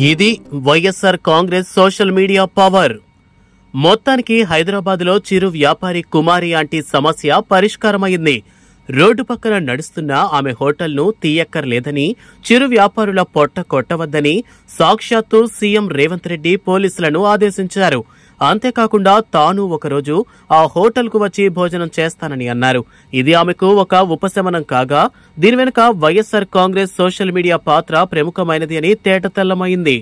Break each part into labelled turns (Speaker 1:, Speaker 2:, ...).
Speaker 1: ఇది YSR Congress social media power. మొత్తానికి హైదరాబాద్లో చిరు వ్యాపారి కుమారి ఆంటీ సమస్య పరిష్కారమైంది. రోడ్డు పక్కన నడుస్తున్న ఆమె హోటల్ను తీయక్కర్లేదని, చిరు వ్యాపారుల పొట్ట కొట్టవద్దని సాక్షాత్తు సీఎం రేవంత్ రెడ్డి పోలీసులను ఆదేశించారు. అంతేకాకుండా తాను ఒకరోజు ఆ హోటల్కు వచ్చి భోజనం చేస్తానని అన్నారు. ఇది ఆమెకు ఒక ఉపశమనం కాగా, దీని వెనుక వైఎస్ఆర్ కాంగ్రెస్ సోషల్ మీడియా పాత్ర ప్రముఖమైనది అని తేటతెల్లమైంది.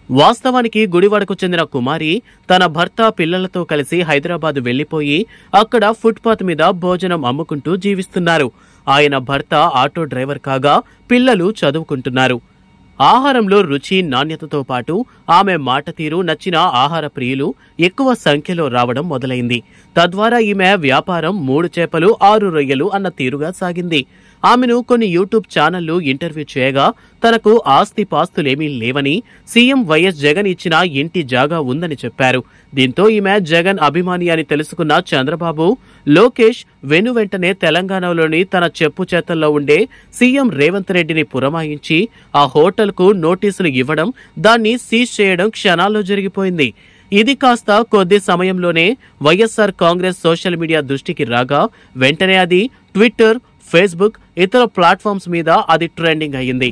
Speaker 1: వాస్తవానికి గుడివాడకు చెందిన కుమారి తన భర్త పిల్లలతో కలిసి హైదరాబాద్ వెళ్లిపోయి అక్కడ ఫుట్పాత్ మీద భోజనం అమ్ముకుంటూ జీవిస్తున్నారు. ఆయన భర్త ఆటో డ్రైవర్ కాగా పిల్లలు చదువుకుంటున్నారు. ఆహారంలో రుచి, నాణ్యతతో పాటు ఆమె మాట తీరు నచ్చిన ఆహార ప్రియులు ఎక్కువ సంఖ్యలో రావడం మొదలైంది. తద్వారా ఈమె వ్యాపారం 3 చేపలు 6 రొయ్యలు అన్న తీరుగా సాగింది. ఆమెను కొన్ని యూట్యూబ్ ఛానళ్లు ఇంటర్వ్యూ చేయగా తనకు ఆస్తి పాస్తులేమీ లేవని, సీఎం వైఎస్ జగన్ ఇచ్చిన ఇంటి జాగా ఉందని చెప్పారు. దీంతో ఈమె జగన్ అభిమాని అని తెలుసుకున్న చంద్రబాబు, లోకేష్ వెనువెంటనే తెలంగాణలోని తన చెప్పు చేతల్లో ఉండే సీఎం రేవంత్ రెడ్డిని పురమాయించి ఆ హోటల్కు నోటీసులు ఇవ్వడం, దాన్ని సీజ్ చేయడం క్షణాల్లో జరిగిపోయింది. ఇది కాస్త కొద్ది సమయంలోనే వైఎస్ఆర్ కాంగ్రెస్ సోషల్ మీడియా దృష్టికి రాగా వెంటనే అది ట్విట్టర్, ఫేస్బుక్, ఇతర ప్లాట్ఫామ్స్ మీద అది ట్రెండింగ్ అయ్యింది.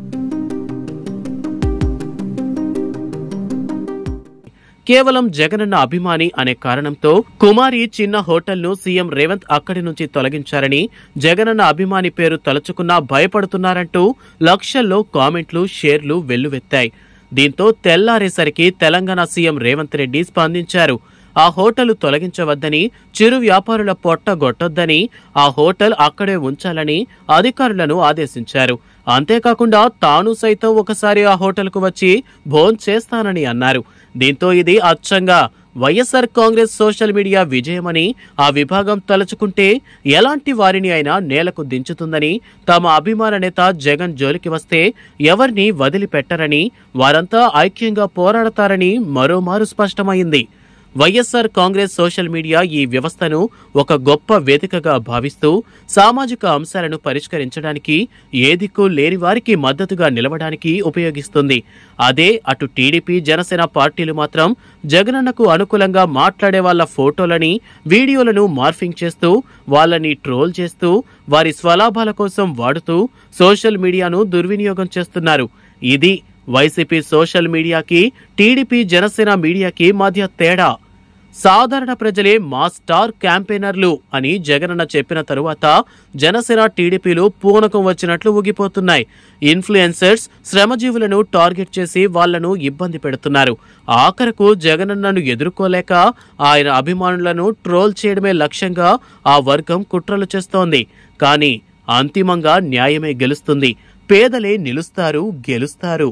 Speaker 1: కేవలం జగనన్న అభిమాని అనే కారణంతో కుమారి చిన్న హోటల్ను సీఎం రేవంత్ అక్కడి నుంచి తొలగించారని, జగనన్న అభిమాని పేరు తలుచుకున్నా భయపడుతున్నారంటూ లక్షల్లో కామెంట్లు, షేర్లు వెల్లువెత్తాయి. దీంతో తెల్లారేసరికి తెలంగాణ సీఎం రేవంత్ రెడ్డి స్పందించారు. ఆ హోటల్ తొలగించవద్దని, చిరు వ్యాపారుల పొట్టగొట్టొద్దని, ఆ హోటల్ అక్కడే ఉంచాలని అధికారులను ఆదేశించారు. అంతేకాకుండా తాను సైతం ఒకసారి ఆ హోటల్కు వచ్చి భోంచేస్తానని అన్నారు. దీంతో ఇది అచ్చంగా వైఎస్ఆర్ కాంగ్రెస్ సోషల్ మీడియా విజయమని, ఆ విభాగం తలుచుకుంటే ఎలాంటి వారిని అయినా నేలకు దించుతుందని, తమ అభిమాన నేత జగన్ జోలికి వస్తే ఎవరిని వదిలిపెట్టరని, వారంతా ఐక్యంగా పోరాడతారని మరోమారు స్పష్టమైంది. వైఎస్ఆర్ కాంగ్రెస్ సోషల్ మీడియా ఈ వ్యవస్థను ఒక గొప్ప వేదికగా భావిస్తూ సామాజిక అంశాలను పరిష్కరించడానికి, ఏ దిక్కు లేని వారికి మద్దతుగా నిలవడానికి ఉపయోగిస్తుంది. అదే అటు టీడీపీ, జనసేన పార్టీలు మాత్రం జగనన్నకు అనుకూలంగా మాట్లాడే వాళ్ల ఫోటోలని, వీడియోలను మార్ఫింగ్ చేస్తూ, వాళ్ళని ట్రోల్ చేస్తూ, వారి స్వలాభాల కోసం వాడుతూ సోషల్ మీడియాను దుర్వినియోగం చేస్తున్నారు. ఇది వైసీపీ సోషల్ మీడియాకి, టీడీపీ, జనసేన మీడియాకి మధ్య తేడా. సాధారణ ప్రజలే మా స్టార్ క్యాంపెయినర్లు అని జగనన్న చెప్పిన తరువాత జనసేన, టీడీపీలు పూనకం వచ్చినట్లు ఊగిపోతున్నాయి. ఇన్ఫ్లుయెన్సర్స్, శ్రమజీవులను టార్గెట్ చేసి వాళ్లను ఇబ్బంది పెడుతున్నారు. ఆఖరకు జగనన్నను ఎదుర్కోలేక ఆయన అభిమానులను ట్రోల్ చేయడమే లక్ష్యంగా ఆ వర్గం కుట్రలు చేస్తోంది. కానీ అంతిమంగా న్యాయమే గెలుస్తుంది. పేదలే నిలుస్తారు, గెలుస్తారు.